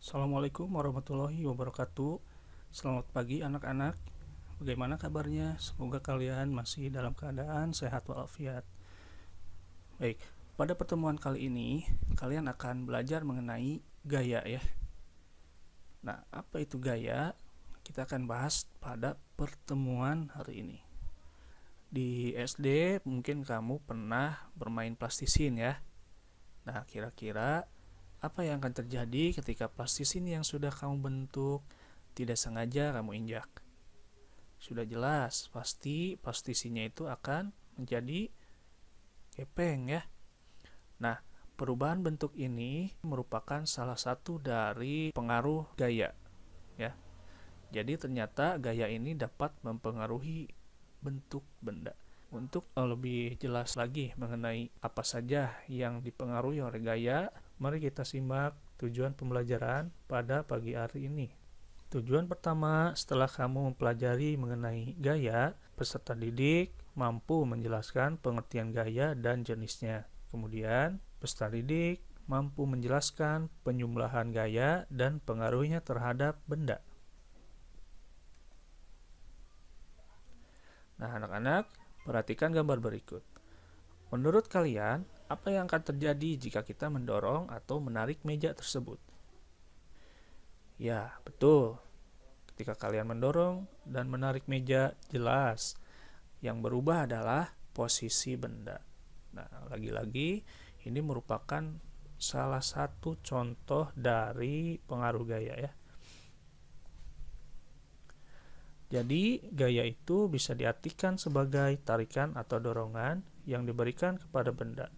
Assalamualaikum warahmatullahi wabarakatuh. Selamat pagi anak-anak. Bagaimana kabarnya? Semoga kalian masih dalam keadaan sehat walafiat. Baik, pada pertemuan kali ini kalian akan belajar mengenai gaya ya. Nah, apa itu gaya? Kita akan bahas pada pertemuan hari ini. Di SD mungkin kamu pernah bermain plastisin ya. Nah, kira-kira apa yang akan terjadi ketika plastisin yang sudah kamu bentuk tidak sengaja kamu injak? Sudah jelas, pasti plastisinnya itu akan menjadi gepeng ya. Nah, perubahan bentuk ini merupakan salah satu dari pengaruh gaya ya. Jadi ternyata gaya ini dapat mempengaruhi bentuk benda. Untuk lebih jelas lagi mengenai apa saja yang dipengaruhi oleh gaya, mari kita simak tujuan pembelajaran pada pagi hari ini. Tujuan pertama, setelah kamu mempelajari mengenai gaya, peserta didik mampu menjelaskan pengertian gaya dan jenisnya. Kemudian, peserta didik mampu menjelaskan penjumlahan gaya dan pengaruhnya terhadap benda. Nah, anak-anak, perhatikan gambar berikut. Menurut kalian, apa yang akan terjadi jika kita mendorong atau menarik meja tersebut? Ya, betul. Ketika kalian mendorong dan menarik meja, jelas yang berubah adalah posisi benda. Nah, lagi-lagi ini merupakan salah satu contoh dari pengaruh gaya ya. Jadi, gaya itu bisa diartikan sebagai tarikan atau dorongan yang diberikan kepada benda.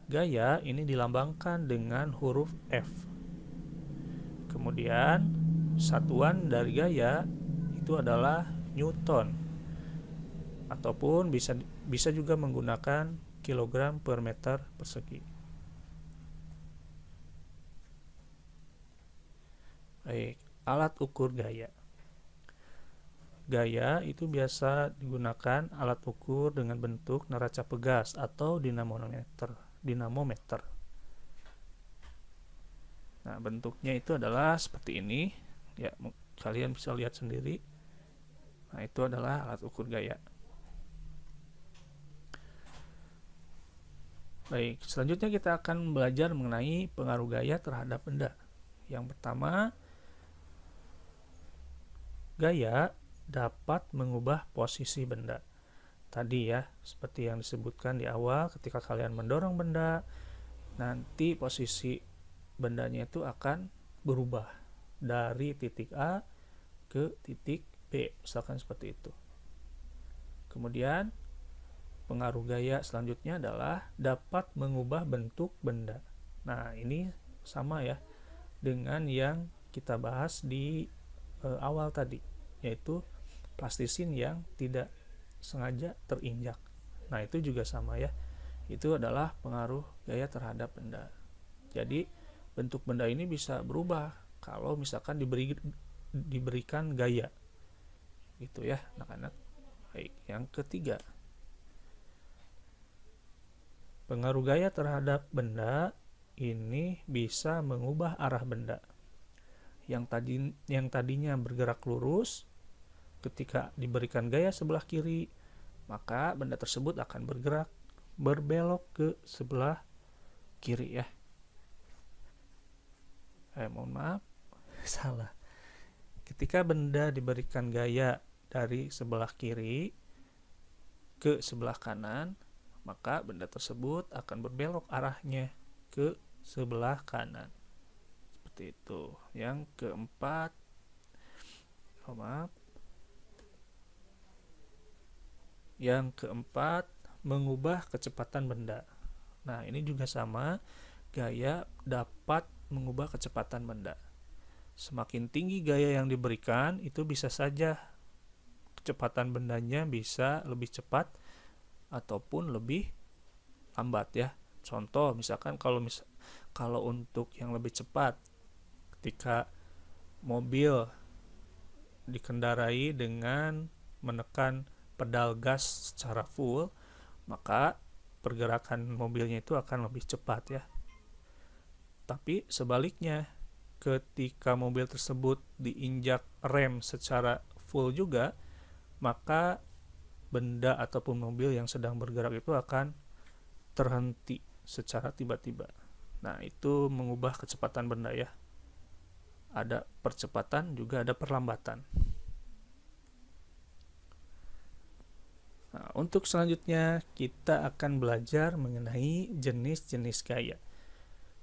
Gaya ini dilambangkan dengan huruf F. Kemudian, satuan dari gaya itu adalah Newton. Ataupun bisa juga menggunakan kilogram per meter persegi. Baik, alat ukur gaya. Gaya itu biasa digunakan alat ukur dengan bentuk neraca pegas atau dinamometer. Nah, bentuknya itu adalah seperti ini. Ya, kalian bisa lihat sendiri. Nah, itu adalah alat ukur gaya. Baik, selanjutnya kita akan belajar mengenai pengaruh gaya terhadap benda. Yang pertama, gaya dapat mengubah posisi benda. Tadi ya, seperti yang disebutkan di awal, ketika kalian mendorong benda, nanti posisi bendanya itu akan berubah dari titik A ke titik B, misalkan seperti itu. Kemudian, pengaruh gaya selanjutnya adalah dapat mengubah bentuk benda. Nah, ini sama ya dengan yang kita bahas di awal tadi, yaitu plastisin yang tidak sengaja terinjak. Nah, itu juga sama ya. Itu adalah pengaruh gaya terhadap benda. Jadi, bentuk benda ini bisa berubah kalau misalkan diberikan gaya. Gitu ya, anak-anak. Baik, yang ketiga. Pengaruh gaya terhadap benda ini bisa mengubah arah benda. Yang tadinya bergerak lurus, ketika diberikan gaya sebelah kiri, maka benda tersebut akan berbelok ke sebelah kiri ya. Mohon maaf, salah. Ketika benda diberikan gaya dari sebelah kiri ke sebelah kanan, maka benda tersebut akan berbelok arahnya ke sebelah kanan. Seperti itu. Yang keempat, mengubah kecepatan benda. Nah, ini juga sama, gaya dapat mengubah kecepatan benda. Semakin tinggi gaya yang diberikan, itu bisa saja kecepatan bendanya bisa lebih cepat ataupun lebih lambat ya. Contoh, misalkan kalau untuk yang lebih cepat, ketika mobil dikendarai dengan menekan pedal gas secara full, maka pergerakan mobilnya itu akan lebih cepat ya. Tapi sebaliknya, ketika mobil tersebut diinjak rem secara full juga, maka benda ataupun mobil yang sedang bergerak itu akan terhenti secara tiba-tiba. Nah, itu mengubah kecepatan benda ya. Ada percepatan, juga ada perlambatan. Nah, untuk selanjutnya kita akan belajar mengenai jenis-jenis gaya.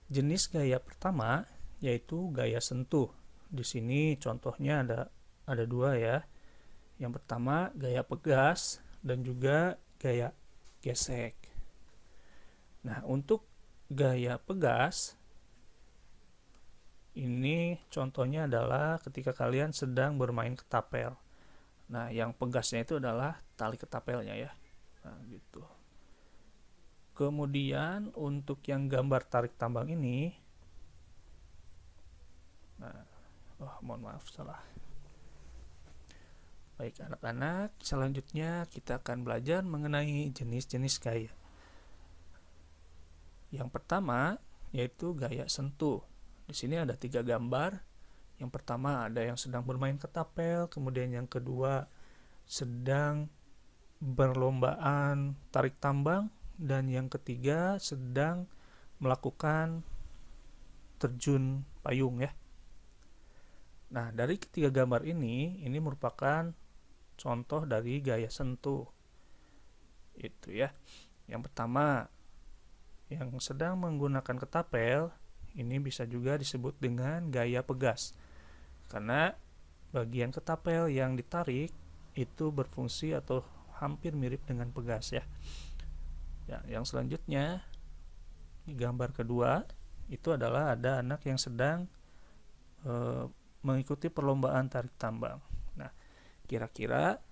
Jenis gaya pertama yaitu gaya sentuh. Di sini contohnya ada dua ya. Yang pertama gaya pegas dan juga gaya gesek. Nah, untuk gaya pegas ini contohnya adalah ketika kalian sedang bermain ketapel. Nah, yang pegasnya itu adalah tali ketapelnya ya. Nah, gitu. Kemudian untuk yang gambar tarik tambang ini, mohon maaf salah. Baik anak-anak, selanjutnya kita akan belajar mengenai jenis-jenis gaya. Yang pertama yaitu gaya sentuh. Di sini ada 3 gambar. Yang pertama ada yang sedang bermain ketapel, kemudian yang kedua sedang berlombaan tarik tambang, dan yang ketiga sedang melakukan terjun payung ya. Nah, dari ketiga gambar ini merupakan contoh dari gaya sentuh. Itu ya. Yang pertama, yang sedang menggunakan ketapel, ini bisa juga disebut dengan gaya pegas. Karena bagian ketapel yang ditarik itu berfungsi atau hampir mirip dengan pegas ya. Yang selanjutnya, di gambar kedua itu adalah ada anak yang sedang mengikuti perlombaan tarik tambang. Nah, kira-kira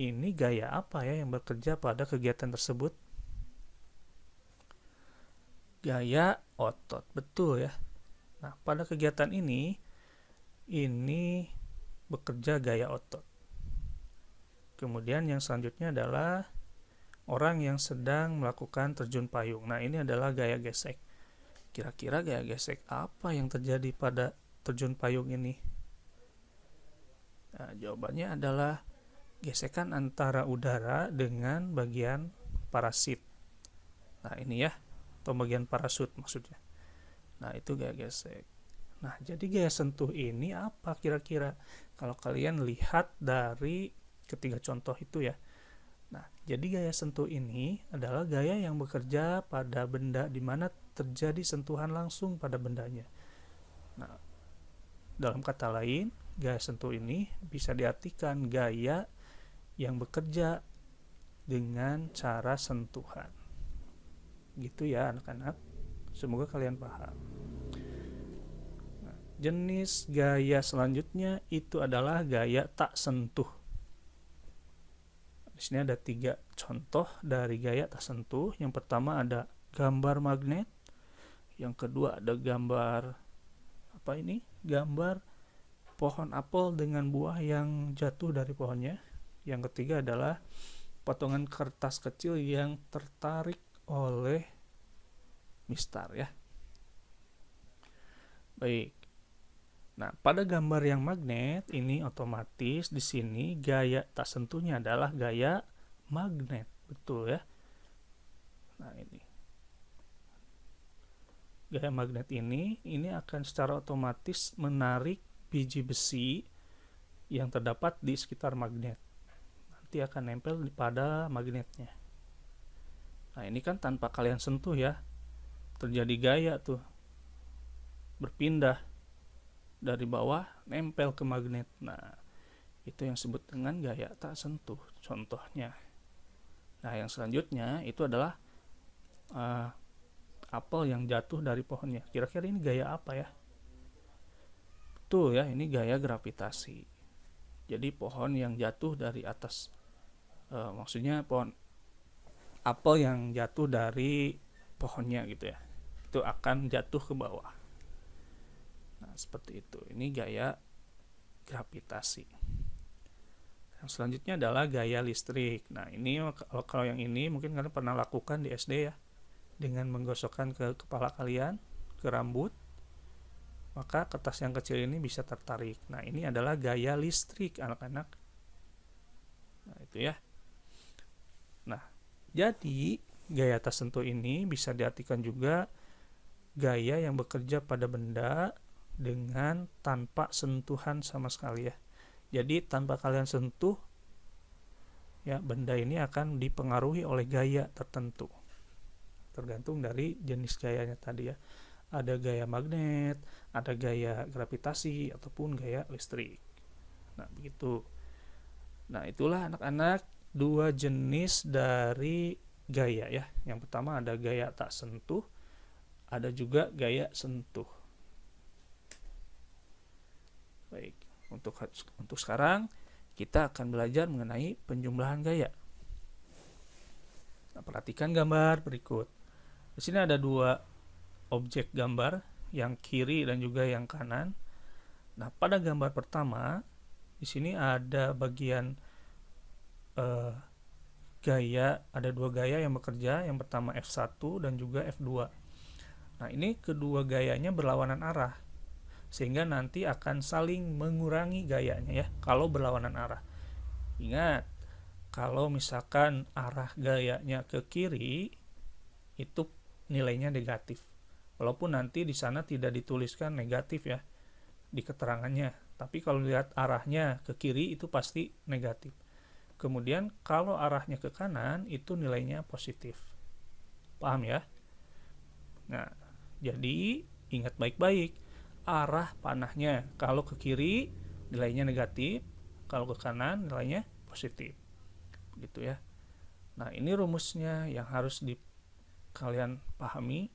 ini gaya apa ya yang bekerja pada kegiatan tersebut? Gaya otot, betul ya. Nah, pada kegiatan ini bekerja gaya otot. Kemudian yang selanjutnya adalah orang yang sedang melakukan terjun payung. Nah, ini adalah gaya gesek. Kira-kira gaya gesek apa yang terjadi pada terjun payung ini? Nah, jawabannya adalah gesekan antara udara dengan bagian parasit. Nah, ini ya, atau bagian parasut maksudnya. Nah, itu gaya gesek. Nah, jadi gaya sentuh ini apa kira-kira? Kalau kalian lihat dari ketiga contoh itu ya. Nah, jadi gaya sentuh ini adalah gaya yang bekerja pada benda di mana terjadi sentuhan langsung pada bendanya. Nah, dalam kata lain, gaya sentuh ini bisa diartikan gaya yang bekerja dengan cara sentuhan. Gitu ya anak-anak. Semoga kalian paham. Nah, jenis gaya selanjutnya itu adalah gaya tak sentuh. Di sini ada 3 contoh dari gaya tak sentuh. Yang pertama ada gambar magnet. Yang kedua ada gambar gambar pohon apel dengan buah yang jatuh dari pohonnya. Yang ketiga adalah potongan kertas kecil yang tertarik oleh mistar ya. Baik. Nah, pada gambar yang magnet ini otomatis di sini gaya tak sentuhnya adalah gaya magnet, betul ya. Nah, ini gaya magnet ini akan secara otomatis menarik biji besi yang terdapat di sekitar magnet. Nanti akan nempel pada magnetnya. Nah, ini kan tanpa kalian sentuh ya. Terjadi gaya tuh. Berpindah dari bawah nempel ke magnet. Nah, itu yang disebut dengan gaya tak sentuh contohnya. Nah, yang selanjutnya itu adalah apel yang jatuh dari pohonnya. Kira-kira ini gaya apa ya? Betul ya, ini gaya gravitasi. Jadi pohon yang jatuh dari atas, maksudnya pohon apel yang jatuh dari pohonnya gitu ya, itu akan jatuh ke bawah. Nah, seperti itu. Ini gaya gravitasi. Yang selanjutnya adalah gaya listrik. Nah, ini kalau yang ini mungkin kalian pernah lakukan di SD ya, dengan menggosokkan ke kepala kalian, ke rambut. maka kertas yang kecil ini bisa tertarik. Nah, ini adalah gaya listrik anak-anak. Nah, itu ya. Nah, jadi gaya tak sentuh ini bisa diartikan juga gaya yang bekerja pada benda dengan tanpa sentuhan sama sekali ya. Jadi tanpa kalian sentuh ya, benda ini akan dipengaruhi oleh gaya tertentu. Tergantung dari jenis gayanya tadi ya. Ada gaya magnet, ada gaya gravitasi ataupun gaya listrik. Nah, begitu. Nah, itulah anak-anak dua jenis dari gaya ya. Yang pertama ada gaya tak sentuh, ada juga gaya sentuh. Baik, untuk sekarang kita akan belajar mengenai penjumlahan gaya. Nah, perhatikan gambar berikut. Di sini ada dua objek gambar, yang kiri dan juga yang kanan. Nah, pada gambar pertama, di sini ada bagian gaya, ada dua gaya yang bekerja, yang pertama F1 dan juga F2. Nah, ini kedua gayanya berlawanan arah, sehingga nanti akan saling mengurangi gayanya ya, kalau berlawanan arah. Ingat, kalau misalkan arah gayanya ke kiri, itu nilainya negatif. Walaupun nanti di sana tidak dituliskan negatif ya, di keterangannya. Tapi kalau lihat arahnya ke kiri, itu pasti negatif. Kemudian kalau arahnya ke kanan, itu nilainya positif. Paham ya? Nah, jadi ingat baik-baik. Arah panahnya, kalau ke kiri nilainya negatif, kalau ke kanan nilainya positif. Gitu ya. Nah, ini rumusnya yang harus kalian pahami.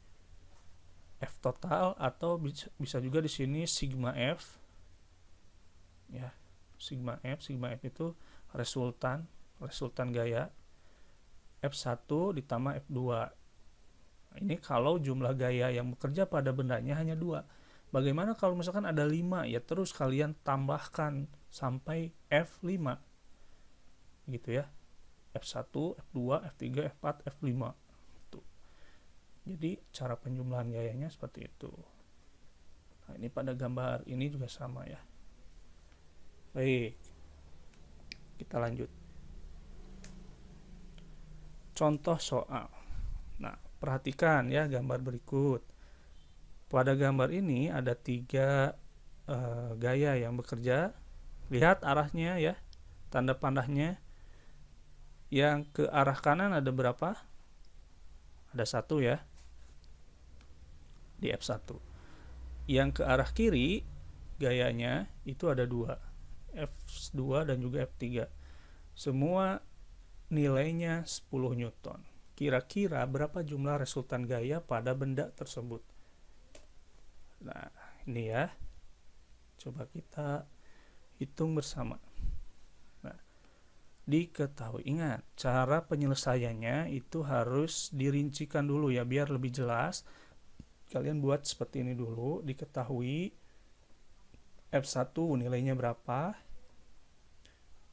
F total, atau bisa juga di sini sigma F. Ya, sigma F itu resultan gaya. F1 ditambah F2. Ini kalau jumlah gaya yang bekerja pada bendanya hanya 2. Bagaimana kalau misalkan ada 5? Ya terus kalian tambahkan sampai F5. Gitu ya. F1, F2, F3, F4, F5. Tuh. Jadi cara penjumlahan gayanya seperti itu. Nah, ini pada gambar ini juga sama ya. Baik. Kita lanjut. Contoh soal. Nah, perhatikan ya gambar berikut. Pada gambar ini ada 3 gaya yang bekerja. Lihat arahnya ya, tanda panahnya. Yang ke arah kanan ada berapa? Ada 1 ya, di F1. Yang ke arah kiri gayanya itu ada 2, F2 dan juga F3. Semua nilainya 10 Newton. Kira-kira berapa jumlah resultan gaya pada benda tersebut? Nah, ini ya. Coba kita hitung bersama. Nah, diketahui, ingat, cara penyelesaiannya itu harus dirincikan dulu ya, biar lebih jelas. Kalian buat seperti ini dulu, diketahui F1 nilainya berapa,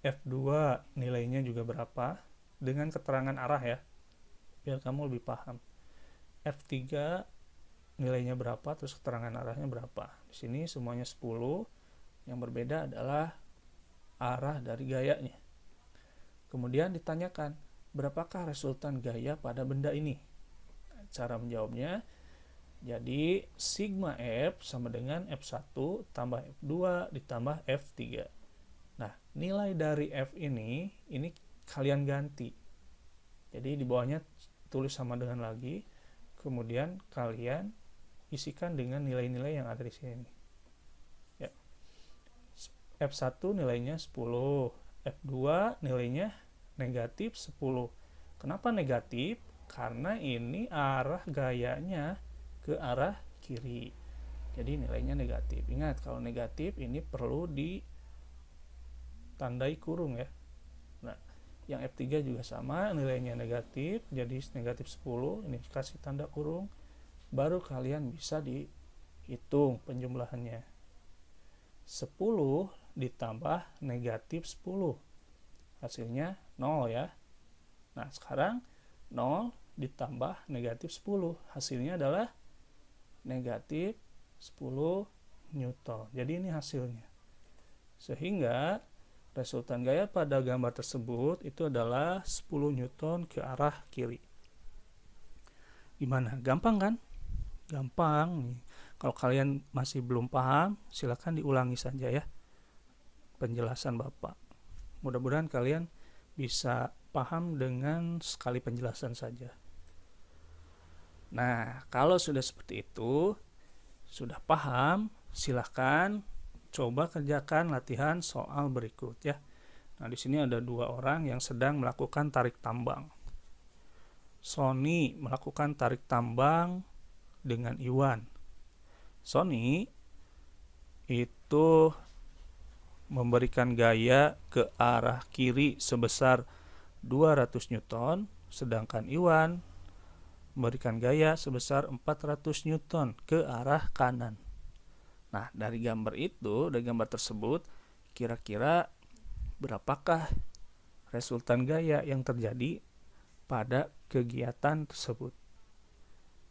F2 nilainya juga berapa, dengan keterangan arah ya, biar kamu lebih paham. F3 nilainya berapa, terus keterangan arahnya berapa. Di sini semuanya 10. Yang berbeda adalah arah dari gayanya. Kemudian ditanyakan, berapakah resultan gaya pada benda ini? Cara menjawabnya, jadi sigma F sama dengan F1 tambah F2 ditambah F3. Nah, nilai dari F ini kalian ganti. Jadi di bawahnya tulis sama dengan lagi. Kemudian kalian isikan dengan nilai-nilai yang ada di sini. Ya. F1 nilainya 10, F2 nilainya negatif 10. Kenapa negatif? Karena ini arah gayanya ke arah kiri. Jadi nilainya negatif. Ingat, kalau negatif ini perlu ditandai kurung ya. Nah, yang F3 juga sama, nilainya negatif, jadi negatif 10, ini kasih tanda kurung. Baru kalian bisa dihitung penjumlahannya. 10 ditambah negatif 10, hasilnya 0 ya. Nah, sekarang 0 ditambah negatif 10, hasilnya adalah negatif 10 Newton. Jadi ini hasilnya. Sehingga resultan gaya pada gambar tersebut itu adalah 10 Newton ke arah kiri. Gimana? Gampang kan? Gampang nih. Kalau kalian masih belum paham, silakan diulangi saja ya penjelasan Bapak. Mudah-mudahan kalian bisa paham dengan sekali penjelasan saja. Nah, kalau sudah seperti itu, sudah paham, silahkan coba kerjakan latihan soal berikut ya. Nah, di sini ada 2 orang yang sedang melakukan tarik tambang. Sony melakukan tarik tambang dengan Iwan. Sony itu memberikan gaya ke arah kiri sebesar 200 Newton, sedangkan Iwan memberikan gaya sebesar 400 Newton ke arah kanan. Nah, dari gambar tersebut, kira-kira berapakah resultan gaya yang terjadi pada kegiatan tersebut?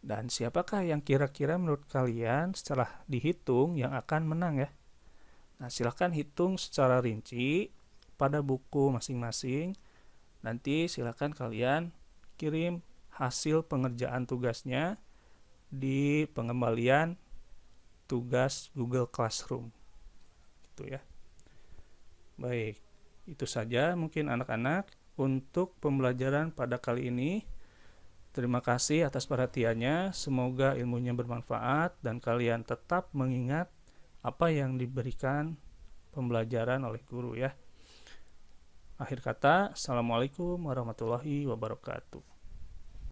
Dan siapakah yang kira-kira menurut kalian setelah dihitung yang akan menang ya? Nah, silahkan hitung secara rinci pada buku masing-masing. Nanti silahkan kalian kirim hasil pengerjaan tugasnya di pengembalian tugas Google Classroom. Gitu ya. Baik, itu saja mungkin anak-anak untuk pembelajaran pada kali ini. Terima kasih atas perhatiannya. Semoga ilmunya bermanfaat dan kalian tetap mengingat apa yang diberikan pembelajaran oleh guru ya. Akhir kata, Assalamualaikum warahmatullahi wabarakatuh.